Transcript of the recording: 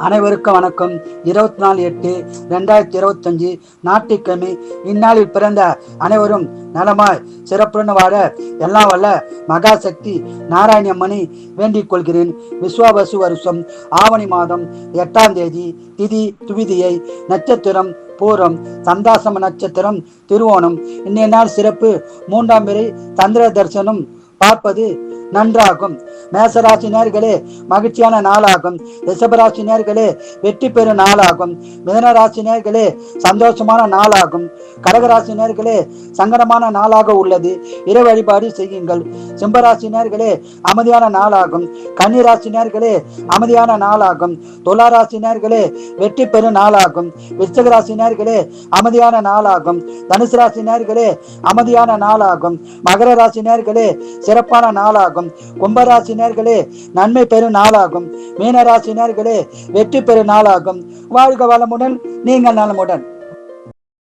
அனைவருக்கும் வணக்கம். 24/8/2025 ஞாயிற்றுக்கிழமை. இந்நாளில் பிறந்த அனைவரும் நலமாய் சிறப்புடன் வாழ எல்லாம் வல்ல மகாசக்தி நாராயணியம்மனை வேண்டிக் கொள்கிறேன். விஸ்வாவசு வருஷம் ஆவணி மாதம் 8ஆம் தேதி, திதி துவிதியை, நட்சத்திரம் பூரம், சந்தாசம நட்சத்திரம் திருவோணம். இன்றைய நாள் சிறப்பு. 3ஆம் பிறை சந்திர தரிசனம் பார்ப்பது நன்றாகும். மேசராசி நேர்களே மகிழ்ச்சியான நாளாகும். ரிஷபராசி நேர்களே வெற்றி பெறும் நாளாகும். மிதனராசி நேர்களே சந்தோஷமான நாளாகும். கடகராசி நேர்களே சங்கடமான நாளாக உள்ளது. இறை வழிபாடு செய்யுங்கள். சிம்மராசி நேர்களே அமைதியான நாளாகும். கன்னிராசி நேர்களே அமைதியான நாளாகும். துளாராசி நேர்களே வெற்றி பெறும் நாளாகும். விருச்சிகராசி நேர்களே அமைதியான நாளாகும். தனுசு ராசி நேர்களே அமைதியான நாளாகும். மகர ராசி நேர்களே சிறப்பான நாளாகும். கும்பராசி நேர்களே நன்மை பெறும் நாளாகும். மீனராசி நேர்களே வெற்றி பெறும் நாளாகும். வாழ்க வளமுடன், நீங்கள் நலமுடன்.